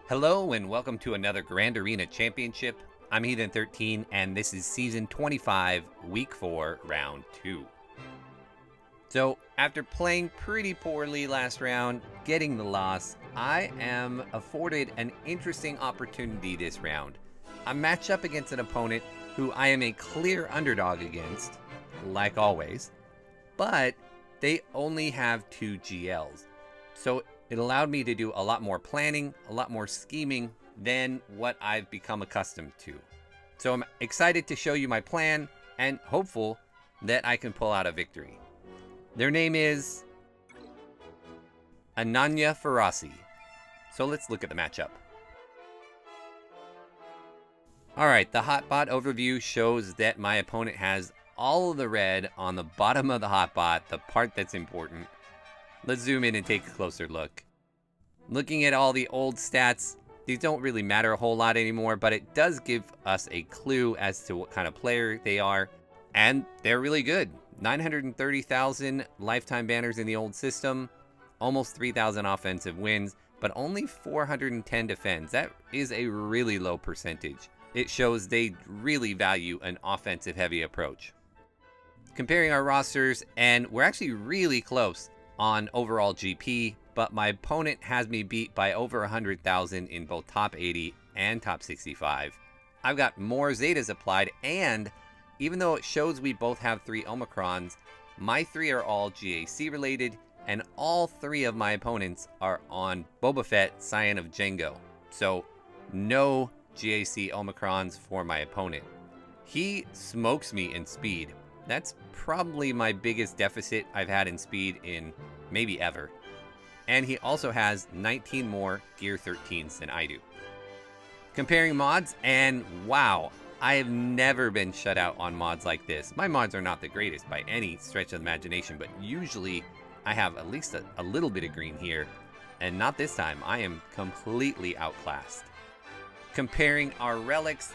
Hello and welcome to another Grand Arena Championship. I'm Heathen13 and this is Season 25, Week 4, Round 2. So, after playing pretty poorly last round, getting the loss, I am afforded an interesting opportunity this round. I match up against an opponent who I am a clear underdog against, like always, but they only have 2 GLs. So it allowed me to do a lot more planning, a lot more scheming than what I've become accustomed to. So I'm excited to show you my plan and hopeful that I can pull out a victory. Their name is Ananya Farasi. So let's look at the matchup. Alright, the hotbot overview shows that my opponent has all of the red on the bottom of the hotbot, the part that's important. Let's zoom in and take a closer look. Looking at all the old stats, these don't really matter a whole lot anymore, but it does give us a clue as to what kind of player they are, and they're really good. 930,000 lifetime banners in the old system, almost 3,000 offensive wins, but only 410 defends. That is a really low percentage. It shows they really value an offensive heavy approach. Comparing our rosters, and we're actually really close on overall GP, but my opponent has me beat by over 100,000 in both top 80 and top 65. I've got more Zetas applied, and even though it shows we both have 3 Omicrons, my 3 are all GAC related, and all 3 of my opponents are on Boba Fett, Scion of Django. So no GAC Omicrons for my opponent. He smokes me in speed. That's probably my biggest deficit I've had in speed in maybe ever. And he also has 19 more Gear 13s than I do. Comparing mods, and wow, I have never been shut out on mods like this. My mods are not the greatest by any stretch of the imagination, but usually I have at least a little bit of green here, and not this time. I am completely outclassed. Comparing our relics,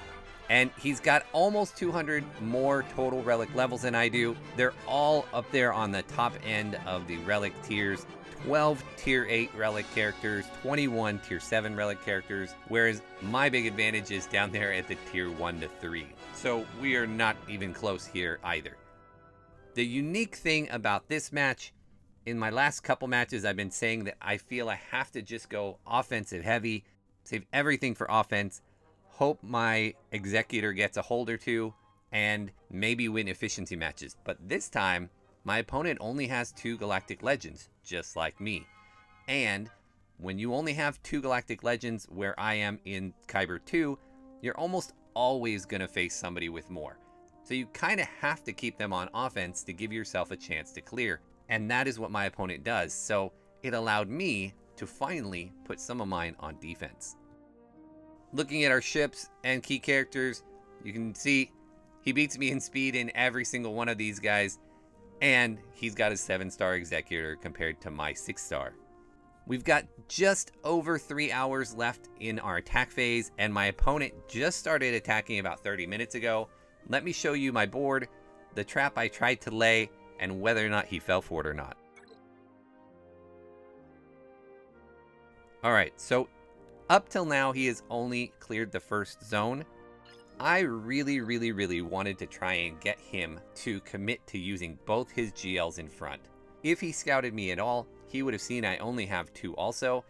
and he's got almost 200 more total relic levels than I do. They're all up there on the top end of the relic tiers. 12 tier 8 relic characters, 21 tier 7 relic characters, whereas my big advantage is down there at the tier 1 to 3. So we are not even close here either. The unique thing about this match, in my last couple matches I've been saying that I feel I have to just go offensive heavy, save everything for offense, hope my executor gets a hold or two, and maybe win efficiency matches. But this time, my opponent only has 2 Galactic Legends, just like me. And when you only have 2 Galactic Legends, where I am in Kyber 2, you're almost always going to face somebody with more. So you kind of have to keep them on offense to give yourself a chance to clear. And that is what my opponent does. So it allowed me to finally put some of mine on defense. Looking at our ships and key characters, you can see he beats me in speed in every single one of these guys. And he's got a 7-star executor compared to my 6-star. We've got just over 3 hours left in our attack phase, and my opponent just started attacking about 30 minutes ago. Let me show you my board, the trap I tried to lay, and whether or not he fell for it or not. Alright, so up till now he has only cleared the first zone. I really wanted to try and get him to commit to using both his GLs in front. If he scouted me at all, he would have seen I only have 2 also,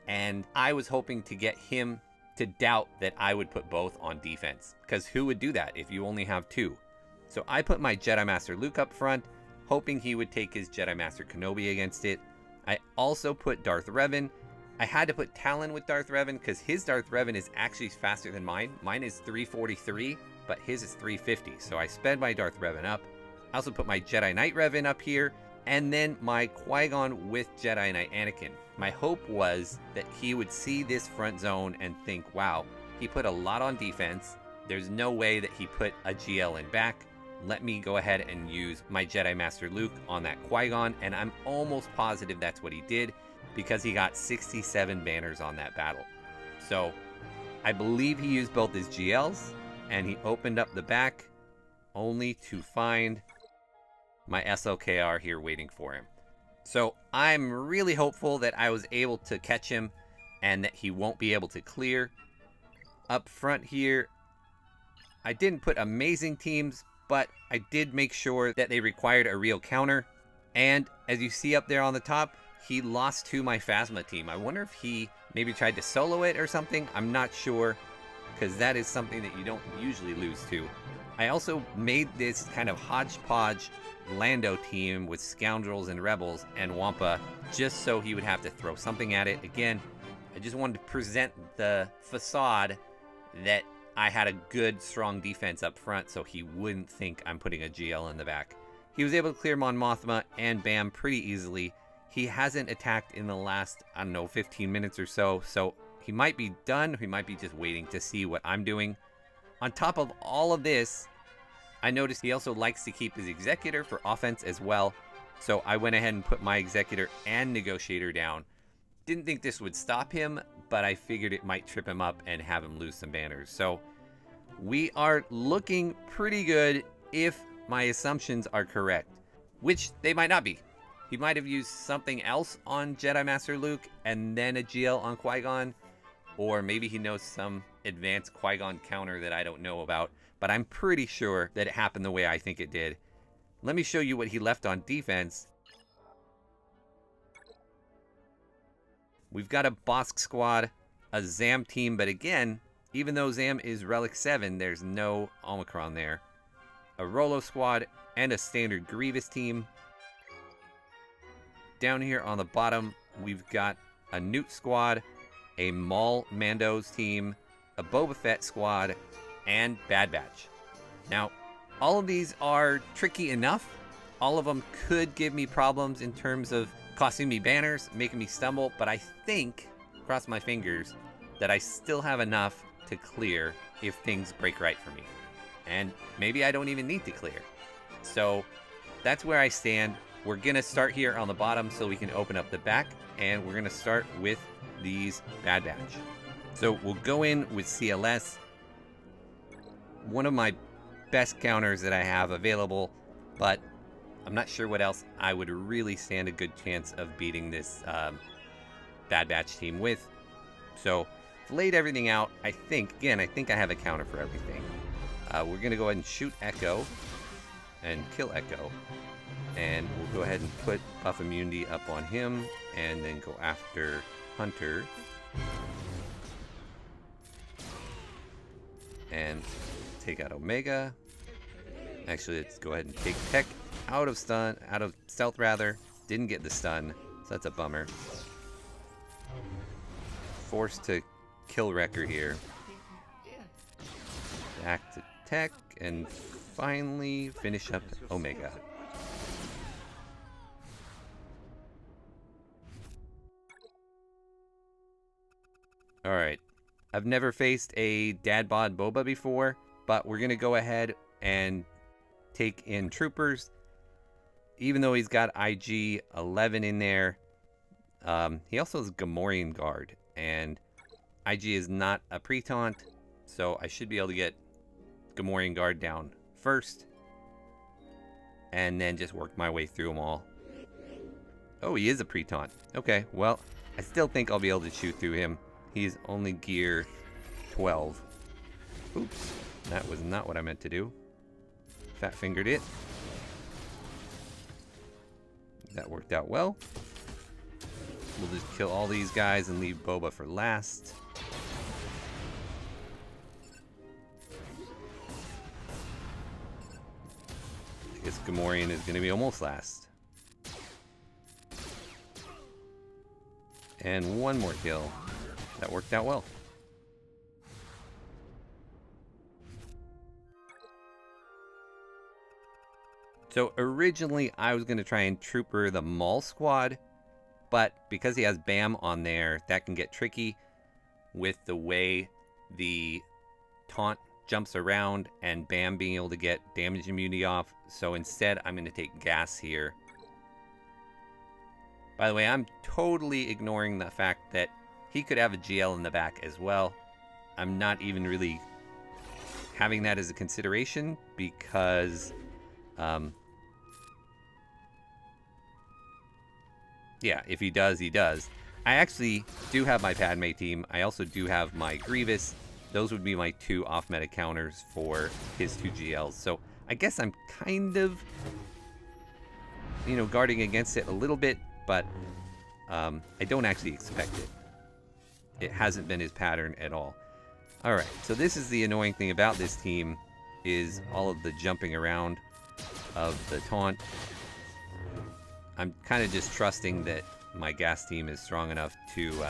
and I was hoping to get him to doubt that I would put both on defense, because who would do that if you only have 2? So I put my Jedi Master Luke up front, hoping he would take his Jedi Master Kenobi against it. I also put Darth Revan. I had to put Talon with Darth Revan because his Darth Revan is actually faster than mine. Mine is 343, but his is 350. So I sped my Darth Revan up. I also put my Jedi Knight Revan up here, and then my Qui-Gon with Jedi Knight Anakin. My hope was that he would see this front zone and think, wow, he put a lot on defense. There's no way that he put a GL in back. Let me go ahead and use my Jedi Master Luke on that Qui-Gon, and I'm almost positive that's what he did, because he got 67 banners on that battle. So I believe he used both his GLs, and he opened up the back only to find my SLKR here waiting for him. So I'm really hopeful that I was able to catch him and that he won't be able to clear. Up front here, I didn't put amazing teams, but I did make sure that they required a real counter. And as you see up there on the top, he lost to my Phasma team. I wonder if he maybe tried to solo it or something. I'm not sure, because that is something that you don't usually lose to. I also made this kind of hodgepodge Lando team with Scoundrels and Rebels and Wampa, just so he would have to throw something at it. Again, I just wanted to present the facade that I had a good, strong defense up front, so he wouldn't think I'm putting a GL in the back. He was able to clear Mon Mothma and Bam pretty easily. He hasn't attacked in the last, 15 minutes or so, so he might be done. He might be just waiting to see what I'm doing. On top of all of this, I noticed he also likes to keep his Executor for offense as well, so I went ahead and put my Executor and Negotiator down. Didn't think this would stop him, but I figured it might trip him up and have him lose some banners. So we are looking pretty good if my assumptions are correct, which they might not be. He might have used something else on Jedi Master Luke and then a GL on Qui-Gon, or maybe he knows some advanced Qui-Gon counter that I don't know about, but I'm pretty sure that it happened the way I think it did. Let me show you what he left on defense. We've got a Bosk squad, a Zam team, but again, even though Zam is Relic 7, there's no Omicron there. A Rolo squad and a standard Grievous team. Down here on the bottom, we've got a Newt squad, a Maul Mandos team, a Boba Fett squad, and Bad Batch. Now, all of these are tricky enough. All of them could give me problems in terms of costing me banners, making me stumble, but I think, cross my fingers, that I still have enough to clear if things break right for me. And maybe I don't even need to clear. So that's where I stand. We're gonna start here on the bottom so we can open up the back, and we're gonna start with these Bad Batch. So we'll go in with CLS, one of my best counters that I have available, but I'm not sure what else I would really stand a good chance of beating this Bad Batch team with. So I've laid everything out. I think I have a counter for everything. We're going to go ahead and shoot Echo and kill Echo. And we'll go ahead and put buff immunity up on him and then go after Hunter. And take out Omega. Actually, let's go ahead and take Tech out of stealth rather. Didn't get the stun, so that's a bummer. Forced to kill Wrecker here. Back to Tech and finally finish up Omega. Alright, I've never faced a Dad Bod Boba before, but we're going to go ahead and take in Troopers. Even though he's got IG 11 in there, he also has Gamorrean Guard, and IG is not a pre-taunt, so I should be able to get Gamorrean Guard down first, and then just work my way through them all. Oh, he is a pre-taunt. Okay, well, I still think I'll be able to shoot through him. He's only gear 12. Oops, that was not what I meant to do. Fat fingered it. That worked out well. We'll just kill all these guys and leave Boba for last. I guess Gamorrean is going to be almost last. And one more kill. That worked out well. So originally I was going to try and trooper the Maul squad, but because he has Bam on there, that can get tricky with the way the taunt jumps around and Bam being able to get damage immunity off. So instead I'm going to take Gas here. By the way, I'm totally ignoring the fact that he could have a GL in the back as well. I'm not even really having that as a consideration because yeah, if he does, he does. I actually do have my Padme team. I also do have my Grievous. Those would be my 2 off-meta counters for his 2 GLs. So I guess I'm kind of, you know, guarding against it a little bit, but I don't actually expect it. It hasn't been his pattern at all. All right, so this is the annoying thing about this team, is all of the jumping around of the taunt. I'm kind of just trusting that my gas team is strong enough to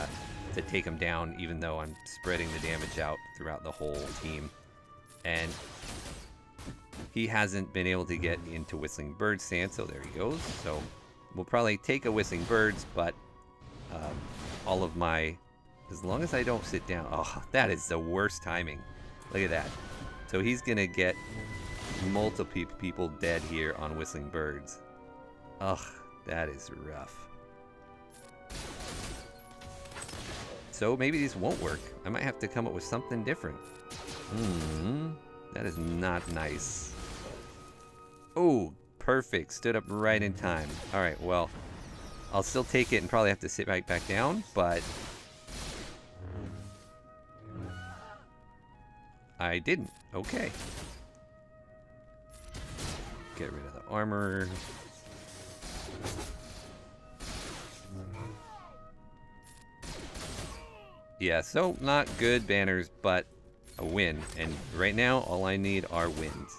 take him down, even though I'm spreading the damage out throughout the whole team. And he hasn't been able to get into Whistling Bird stance, so there he goes. So we'll probably take a Whistling Birds, but all of my... As long as I don't sit down... Oh, that is the worst timing. Look at that. So he's going to get multiple people dead here on Whistling Birds. Ugh, that is rough. So maybe these won't work. I might have to come up with something different. That is not nice. Oh, perfect. Stood up right in time. All right, well, I'll still take it and probably have to sit right back down, but I didn't. Okay. Get rid of the armor. Yeah, so not good banners, but a win. And right now, all I need are wins.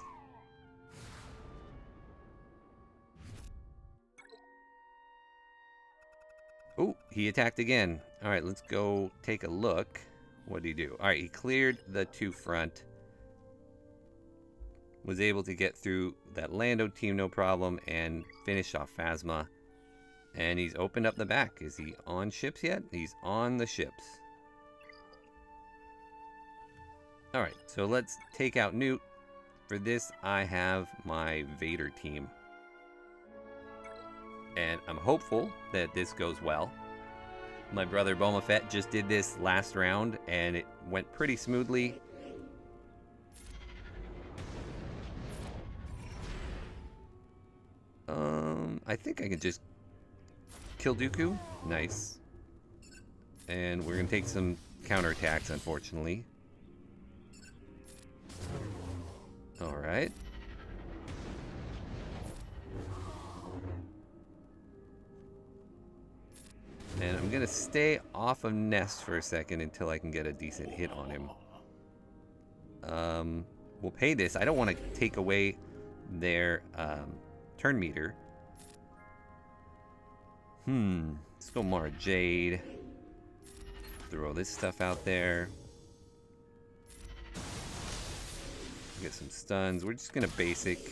Oh, he attacked again. All right, let's go take a look. What did he do? All right, he cleared the 2 front. Was able to get through that Lando team no problem and finish off Phasma. And he's opened up the back. Is he on ships yet? He's on the ships. All right, so let's take out Newt. For this, I have my Vader team. And I'm hopeful that this goes well. My brother Boba Fett just did this last round, and it went pretty smoothly. I think I can just kill Dooku. Nice. And we're going to take some counterattacks, unfortunately. Alright. And I'm going to stay off of Nest for a second until I can get a decent hit on him. We'll pay this. I don't want to take away their turn meter. Let's go Mara Jade. Throw this stuff out there. Get some stuns. We're just going to basic.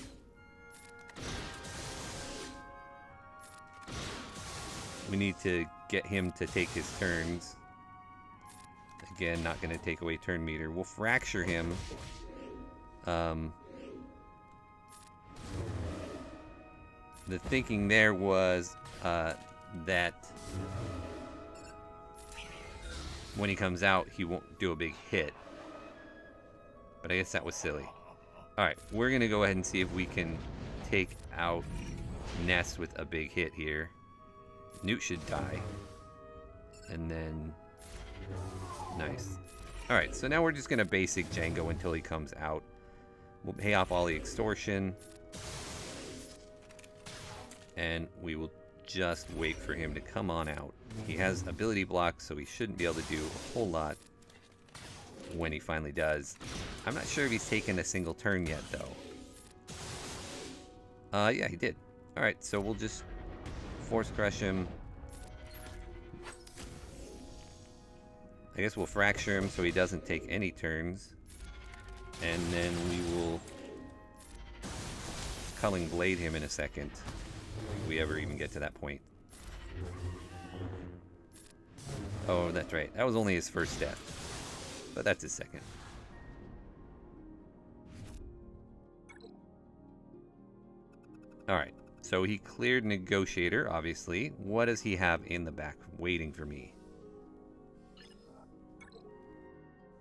We need to get him to take his turns. Again, not going to take away turn meter. We'll fracture him. The thinking there was that when he comes out, he won't do a big hit. But I guess that was silly. Alright, we're going to go ahead and see if we can take out Nest with a big hit here. Newt should die. And then... Nice. Alright, so now we're just going to basic Django until he comes out. We'll pay off all the extortion. And we will just wait for him to come on out. He has ability block, so he shouldn't be able to do a whole lot when he finally does. I'm not sure if he's taken a single turn yet, though. Yeah, he did. Alright, so we'll just force crush him. I guess we'll fracture him so he doesn't take any turns. And then we will Culling Blade him in a second. If we ever even get to that point. Oh, that's right. That was only his first death. But that's his second. Alright. So he cleared Negotiator, obviously. What does he have in the back waiting for me?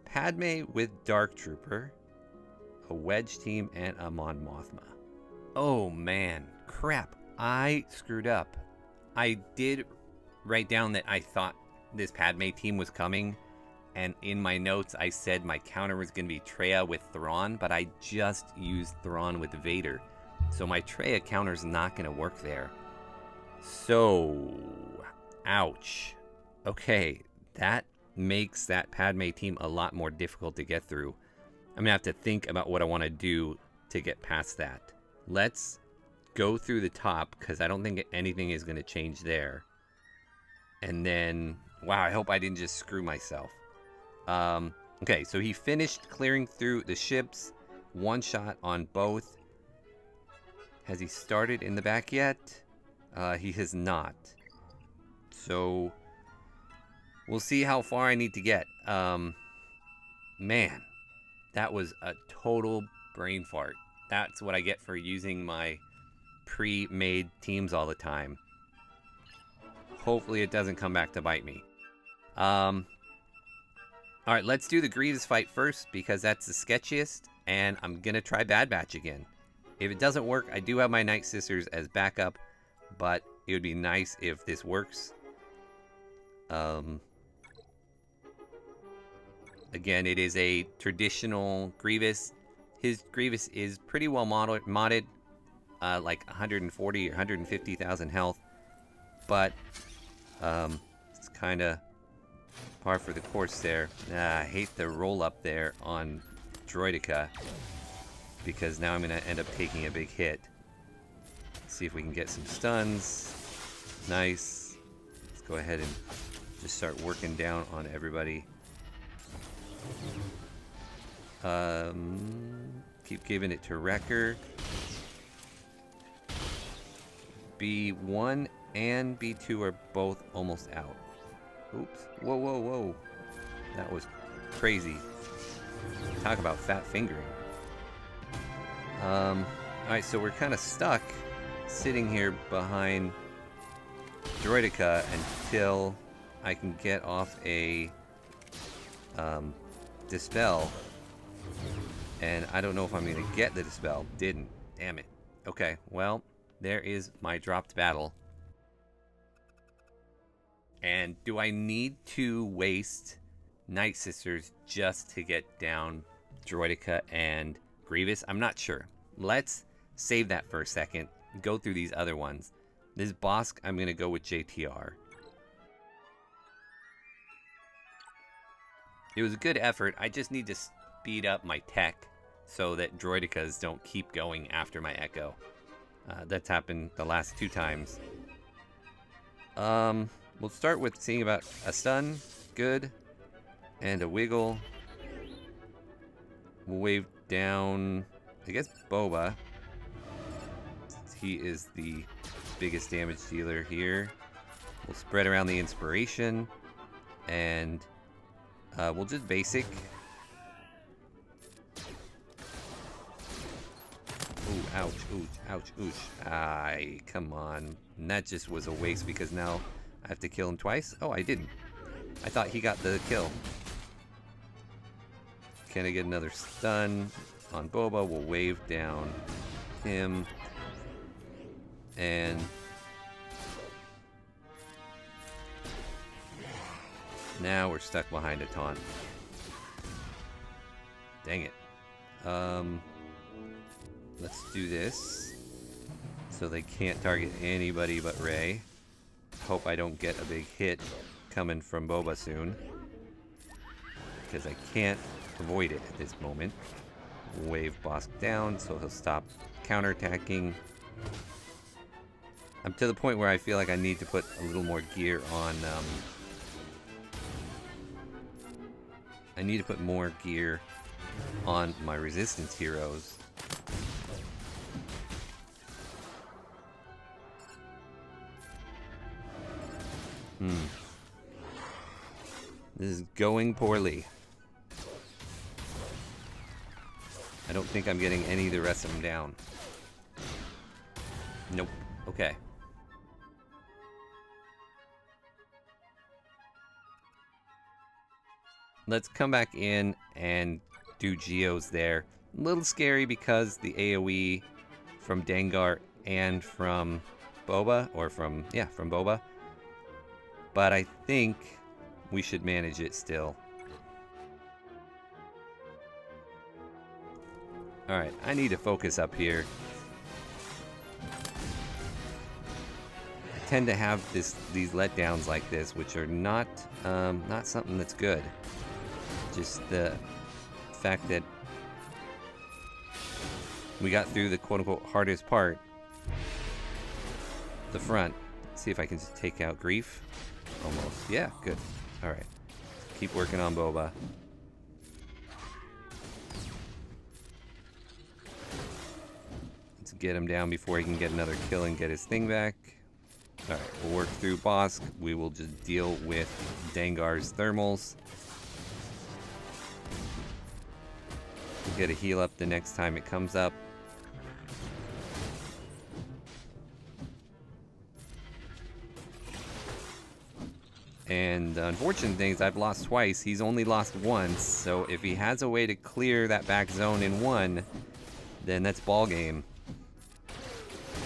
Padme with Dark Trooper, a Wedge team, and a Mon Mothma. Oh man, crap. I screwed up. I did write down that I thought this Padme team was coming, and in my notes I said my counter was going to be Traya with Thrawn, but I just used Thrawn with Vader. So my Traya counter's not going to work there. So, ouch. Okay, that makes that Padme team a lot more difficult to get through. I'm going to have to think about what I want to do to get past that. Let's go through the top, because I don't think anything is going to change there. And then, wow, I hope I didn't just screw myself. Okay, so he finished clearing through the ships. One shot on both. Has he started in the back yet? He has not. So, we'll see how far I need to get. Man, that was a total brain fart. That's what I get for using my pre-made teams all the time. Hopefully it doesn't come back to bite me. Alright, let's do the Grievous fight first, because that's the sketchiest, and I'm gonna try Bad Batch again. If it doesn't work, I do have my Nightsisters as backup, but it would be nice if this works. Again, it is a traditional Grievous. His Grievous is pretty well modded, like 140 or 150,000 health, but it's kind of par for the course there. I hate the roll up there on Droideka, because now I'm going to end up taking a big hit. Let's see if we can get some stuns. Nice. Let's go ahead and just start working down on everybody. Keep giving it to Wrecker. B1 and B2 are both almost out. Oops. Whoa, whoa, whoa. That was crazy. Talk about fat fingering. Alright, so we're kind of stuck sitting here behind Droideka until I can get off a Dispel. And I don't know if I'm going to get the Dispel. Didn't. Damn it. Okay, well, there is my dropped battle. And do I need to waste Nightsisters just to get down Droideka and Grievous? I'm not sure. Let's save that for a second. Go through these other ones. This Bosk, I'm going to go with JTR. It was a good effort. I just need to speed up my tech so that Droidekas don't keep going after my Echo. That's happened the last 2 times. We'll start with seeing about a stun. Good. And a wiggle. We'll wave down, I guess, Boba. He is the biggest damage dealer here. We'll spread around the inspiration. And we'll just basic. Ooh, ouch, ouch, ouch, ouch. Come on. And that just was a waste because now I have to kill him twice? Oh, I didn't. I thought he got the kill. Can I get another stun on Boba? We'll wave down him. And now we're stuck behind a taunt. Dang it. Let's do this so they can't target anybody but Rey. Hope I don't get a big hit coming from Boba soon, because I can't avoid it at this moment. Wave Bosk down so he'll stop counterattacking. I'm to the point where I feel like I need to put a little more gear on. I need to put more gear on my resistance heroes. This is going poorly. I don't think I'm getting any of the rest of them down. Nope. Okay. Let's come back in and do Geos there. A little scary because the AoE from Dengar and from Boba, or from Boba. But I think we should manage it still. Alright, I need to focus up here. I tend to have these letdowns like this, which are not something that's good. Just the fact that we got through the quote-unquote hardest part, the front. Let's see if I can just take out Grief. Almost. Yeah, good. Alright. Keep working on Boba. Let's get him down before he can get another kill and get his thing back. Alright, we'll work through Bosk. We will just deal with Dengar's thermals. We'll get a heal up the next time it comes up. And the unfortunate thing is I've lost twice. He's only lost once. So if he has a way to clear that back zone in one, then that's ball game.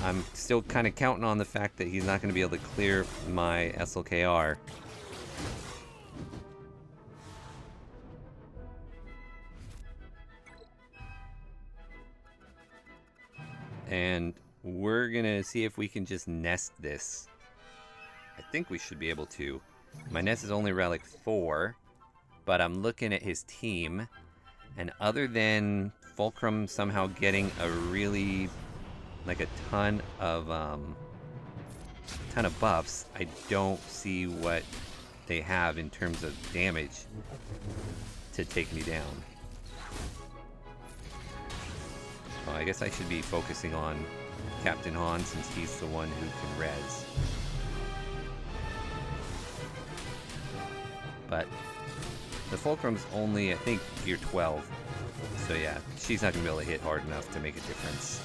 I'm still kind of counting on the fact that he's not going to be able to clear my SLKR. And we're going to see if we can just nest this. I think we should be able to. My nest is only relic 4, but I'm looking at his team, and other than Fulcrum somehow getting a really, like a ton of buffs, I don't see what they have in terms of damage to take me down. Oh, I guess I should be focusing on Captain Han since he's the one who can res. But the Fulcrum's only, I think, gear 12. So yeah, she's not going to be able to hit hard enough to make a difference.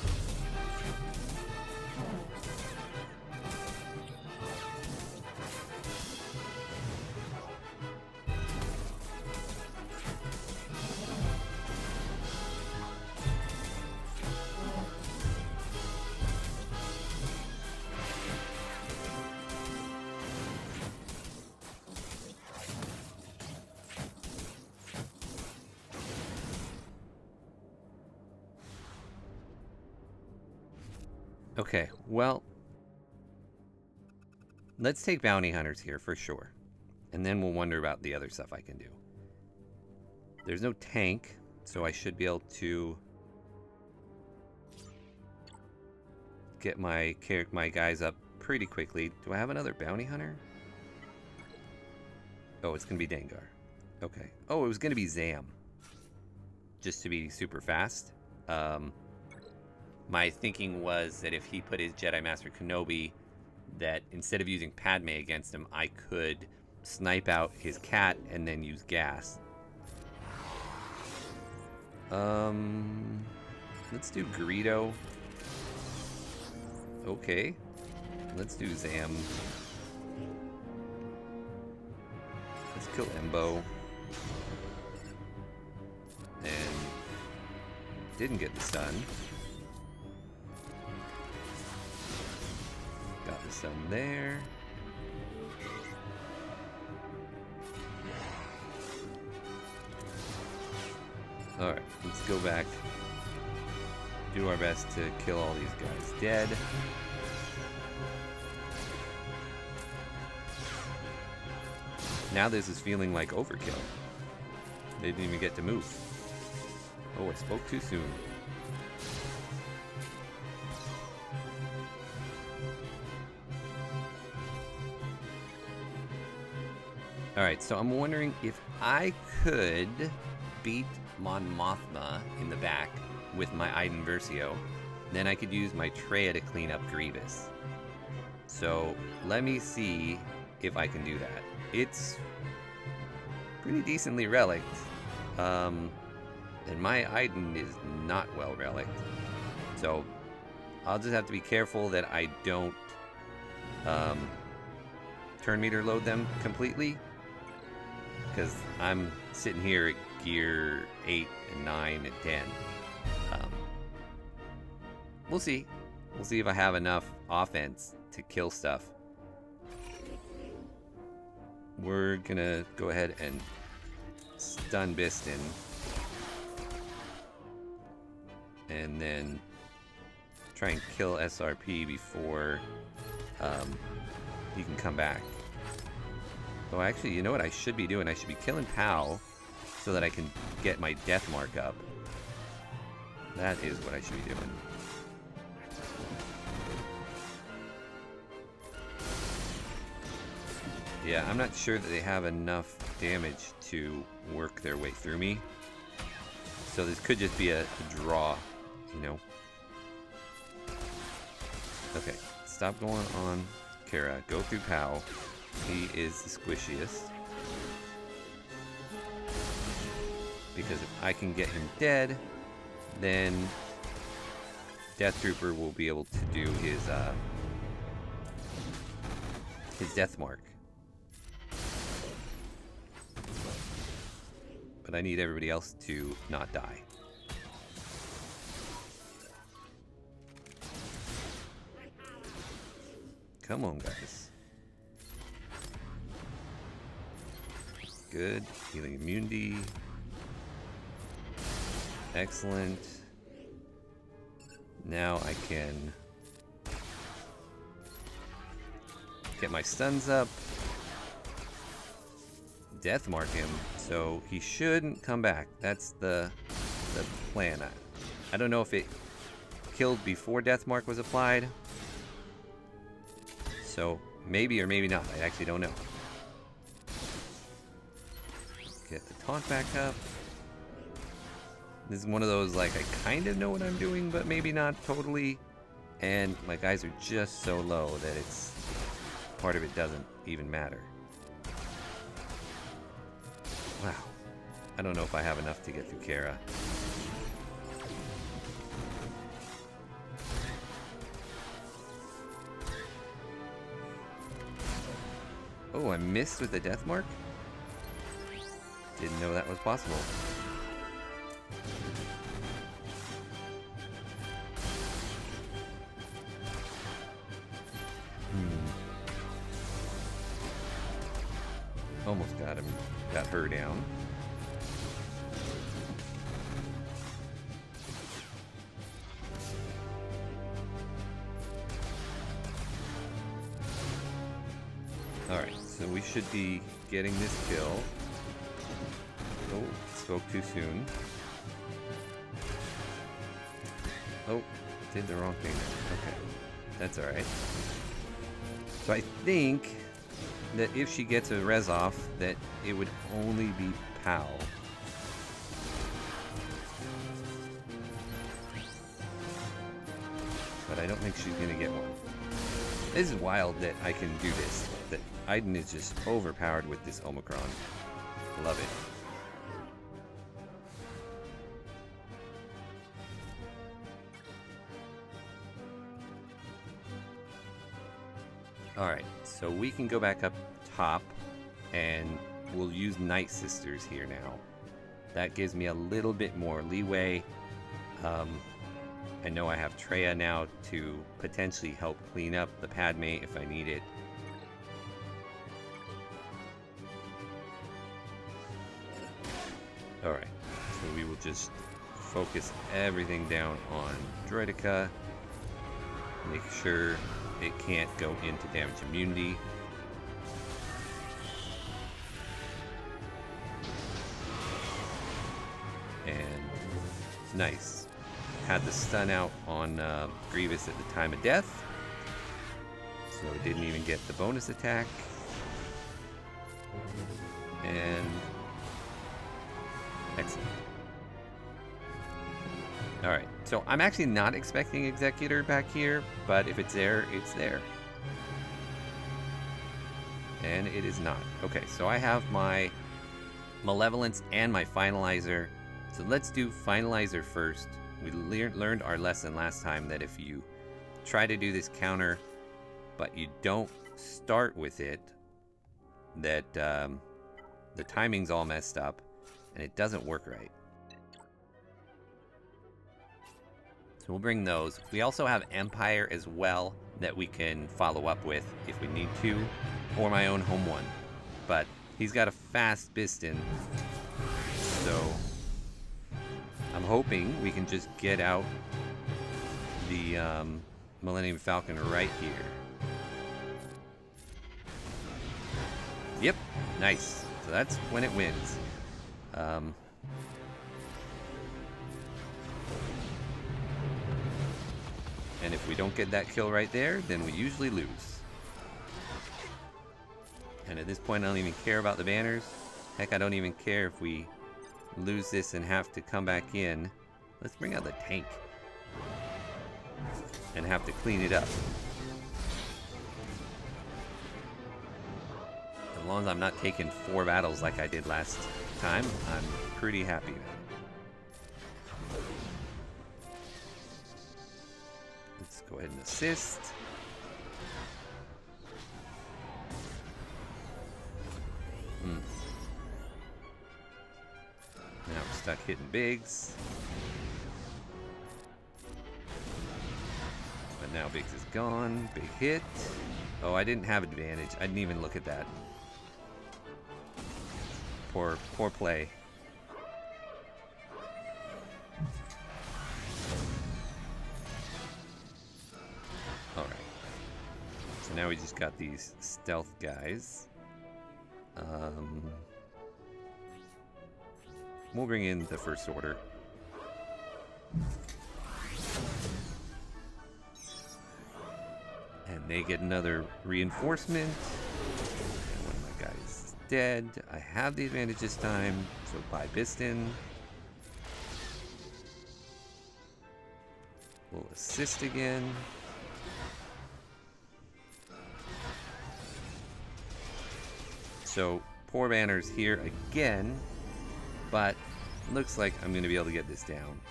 Okay, well, let's take bounty hunters here for sure. And then we'll wonder about the other stuff I can do. There's no tank, so I should be able to get my guys up pretty quickly. Do I have another bounty hunter? Oh, it's going to be Dengar. Okay. Oh, it was going to be Zam. Just to be super fast. My thinking was that if he put his Jedi Master Kenobi, that instead of using Padme against him, I could snipe out his cat and then use gas. Let's do Greedo. Okay. Let's do Zam. Let's kill Embo. And didn't get the stun. Got the stun there. Alright, let's go back. Do our best to kill all these guys dead. Now this is feeling like overkill. They didn't even get to move. Oh, I spoke too soon. Alright, so I'm wondering if I could beat Mon Mothma in the back with my Iden Versio, then I could use my Treya to clean up Grievous. So let me see if I can do that. It's pretty decently relicked, and my Iden is not well relicked. So I'll just have to be careful that I don't turn meter load them completely, because I'm sitting here at gear 8 and 9 and 10. We'll see. We'll see if I have enough offense to kill stuff. we're gonna go ahead and stun Biston. And then try and kill SRP before he can come back. Oh, actually, you know what I should be doing? I should be killing Pow so that I can get my death mark up. That is what I should be doing. Yeah, I'm not sure that they have enough damage to work their way through me. So this could just be a draw, you know. Okay, stop going on Kara. Go through Pow. He is the squishiest. Because if I can get him dead, then Death Trooper will be able to do his death mark. But I need everybody else to not die. Come on, guys. Good. Healing immunity. Excellent. Now I can get my stuns up. Death mark him, so he shouldn't come back. That's the plan. I don't know if it killed before death mark was applied. So maybe or maybe not. I actually don't know. Get the taunt back up. This is one of those, like, I kind of know what I'm doing, but maybe not totally. And my guys are just so low that it's part of it doesn't even matter. Wow. I don't know if I have enough to get through Kara. Oh, I missed with the death mark? Didn't know that was possible. Almost got him. Got her down. Alright, so we should be getting this kill. Oh, spoke too soon. Oh, did the wrong thing there. Okay, that's alright. So I think that if she gets a res off, that it would only be Pow. But I don't think she's gonna get one. This is wild that I can do this. That Iden is just overpowered with this Omicron. Love it. Alright, so we can go back up top and we'll use Nightsisters here now. That gives me a little bit more leeway. I know I have Treya now to potentially help clean up the Padme if I need it. Alright, so we will just focus everything down on Droideka. Make sure it can't go into damage immunity. And nice. Had the stun out on Grievous at the time of death. So it didn't even get the bonus attack. And excellent. Alright, so I'm actually not expecting Executor back here, but if it's there, it's there. And it is not. Okay, so I have my Malevolence and my Finalizer. So let's do Finalizer first. We learned our lesson last time that if you try to do this counter, but you don't start with it, that the timing's all messed up, and it doesn't work right. So we'll bring those. We also have Empire as well that we can follow up with if we need to, or my own home one. but he's got a fast piston. So I'm hoping we can just get out the Millennium Falcon right here. Yep, nice. So that's when it wins. And if we don't get that kill right there, then we usually lose. And at this point, I don't even care about the banners. Heck, I don't even care if we lose this and have to come back in. Let's bring out the tank and have to clean it up. As long as I'm not taking 4 battles like I did last time, I'm pretty happy now. Let's go ahead and assist. Now we're stuck hitting bigs. But now bigs is gone. Big hit. Oh, I didn't have advantage. I didn't even look at that. Poor play. Alright. So now we just got these stealth guys. We'll bring in the first order. And they get another reinforcement. And one of my guys is dead. I have the advantage this time, so buy Biston. We'll assist again. So, poor banners here again, but looks like I'm going to be able to get this down.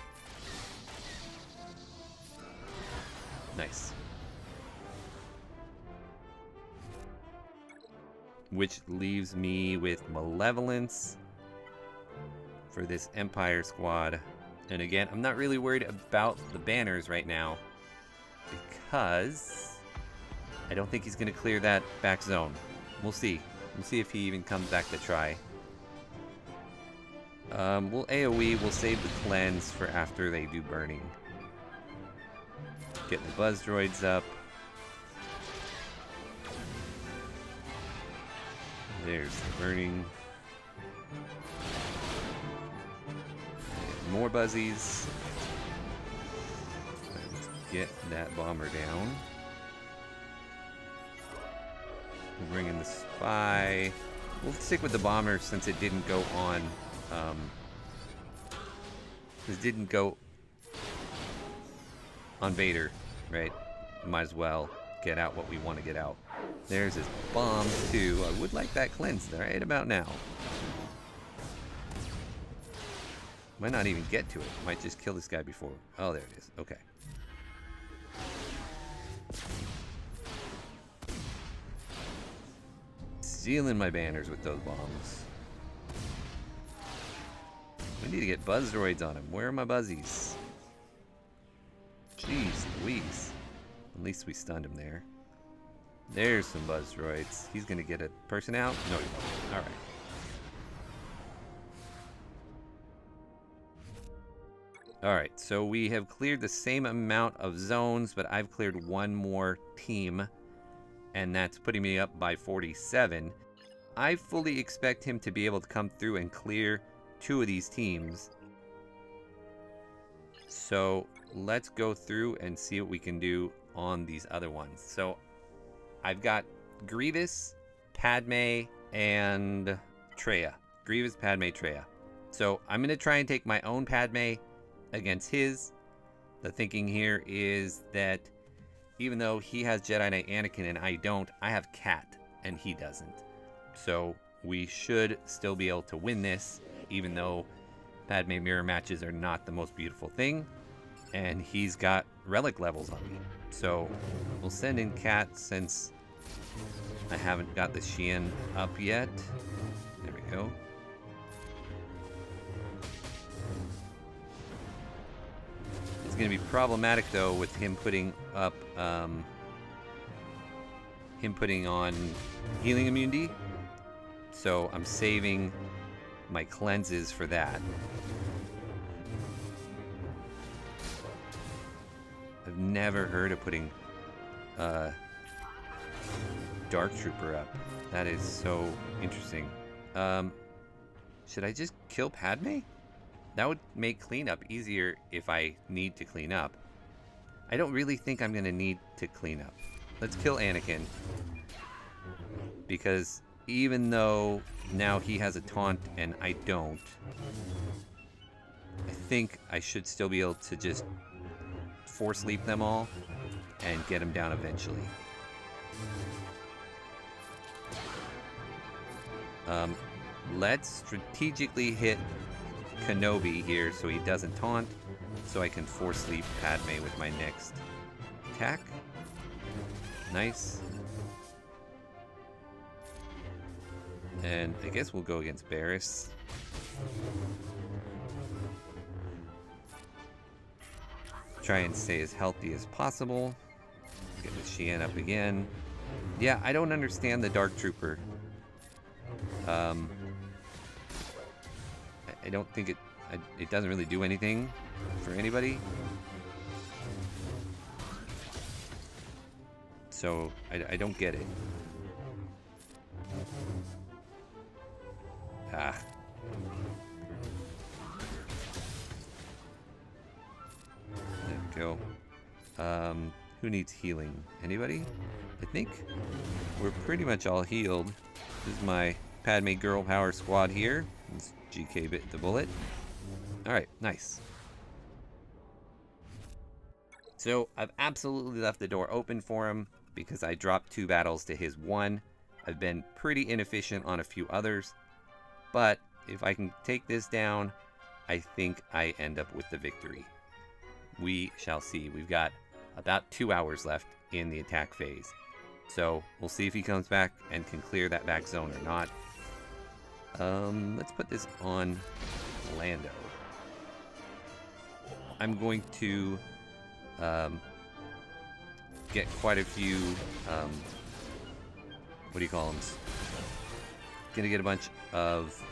Nice. Which leaves me with Malevolence for this Empire squad. And again, I'm not really worried about the banners right now because I don't think he's going to clear that back zone. We'll see. We'll see if he even comes back to try. We'll AoE. We'll save the cleanse for after they do burning. Get the buzz droids up. There's the burning. More buzzies. Let's get that bomber down. We'll bring in the spy. We'll stick with the bomber since it didn't go on. This didn't go on Vader, right? Might as well get out what we want to get out. There's his bomb too. I would like that cleansed right about now. Might not even get to it. Might just kill this guy before. Oh, there it is. Okay. Stealing my banners with those bombs. We need to get buzz droids on him. Where are my buzzies? Jeez Louise. At least we stunned him there. There's some buzz droids. He's gonna get a person out? No, he won't. Alright. Alright, so we have cleared the same amount of zones, but I've cleared one more team. And that's putting me up by 47. I fully expect him to be able to come through and clear 2 of these teams. So let's go through and see what we can do on these other ones. So I've got Grievous, Padme, and Traya. Grievous, Padme, Traya. So I'm going to try and take my own Padme against his. The thinking here is that even though he has Jedi Knight Anakin and I don't, I have Cat and he doesn't. So we should still be able to win this, even though Padme mirror matches are not the most beautiful thing. And he's got relic levels on me. So we'll send in Cat since I haven't got the Xian up yet. There we go. It's going to be problematic though with him putting up him putting on healing immunity. So I'm saving my cleanses for that. I've never heard of putting Dark Trooper up. That is so interesting. Should I just kill Padme? That would make cleanup easier if I need to clean up. I don't really think I'm gonna need to clean up. Let's kill Anakin. Because even though now he has a taunt and I don't, I think I should still be able to just force leap them all and get them down eventually. Let's strategically hit Kenobi here so he doesn't taunt, so I can force leap Padme with my next attack. Nice. And I guess we'll go against Barriss. Try and stay as healthy as possible. Get the Xian up again. Yeah, I don't understand the Dark Trooper. I don't think it doesn't really do anything for anybody. So I don't get it. Ah. There we go. Who needs healing? Anybody? I think we're pretty much all healed. This is my Padme Girl Power Squad here. Let's GK bit the bullet. Alright, nice. So I've absolutely left the door open for him because I dropped 2 battles to his 1. I've been pretty inefficient on a few others. But if I can take this down, I think I end up with the victory. We shall see. We've got about 2 hours left in the attack phase. So we'll see if he comes back and can clear that back zone or not. Let's put this on Lando. I'm going to get quite a few, what do you call them? Gonna get a bunch of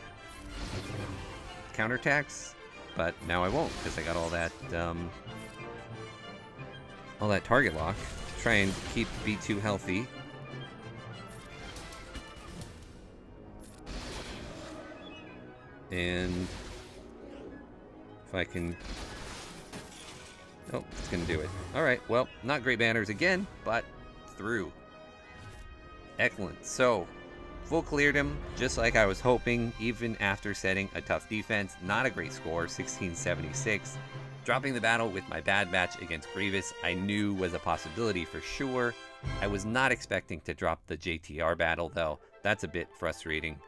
counterattacks, but now I won't because I got all that target lock. Try and keep B2 healthy. And if I can... Oh, it's gonna do it. Alright, well, not great banners again, but through. Excellent. So, full cleared him, just like I was hoping, even after setting a tough defense. Not a great score, 1676. Dropping the battle with my bad match against Grievous, I knew was a possibility for sure. I was not expecting to drop the JTR battle, though. That's a bit frustrating.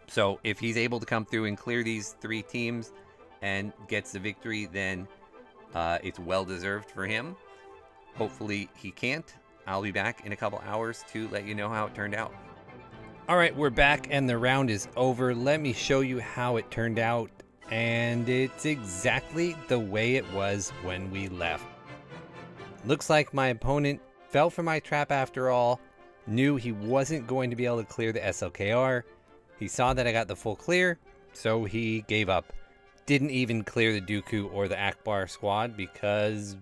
So if he's able to come through and clear these 3 teams and gets the victory, then it's well-deserved for him. Hopefully he can't. I'll be back in a couple hours to let you know how it turned out. All right, we're back and the round is over. Let me show you how it turned out. And it's exactly the way it was when we left. Looks like my opponent fell for my trap after all, knew he wasn't going to be able to clear the SLKR. He saw that I got the full clear, so he gave up. Didn't even clear the Dooku or the Akbar squad because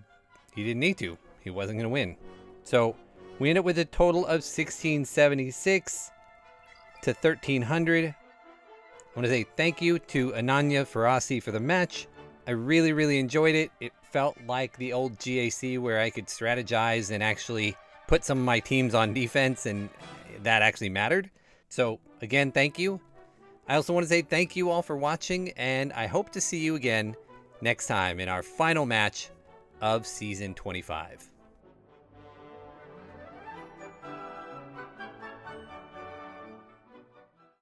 he didn't need to. He wasn't going to win. So we end up with a total of 1676 to 1300. I want to say thank you to Ananya Farasi for the match. I really, really enjoyed it. It felt like the old GAC where I could strategize and actually put some of my teams on defense, and that actually mattered. So again, thank you. I also want to say thank you all for watching, and I hope to see you again next time in our final match of Season 25.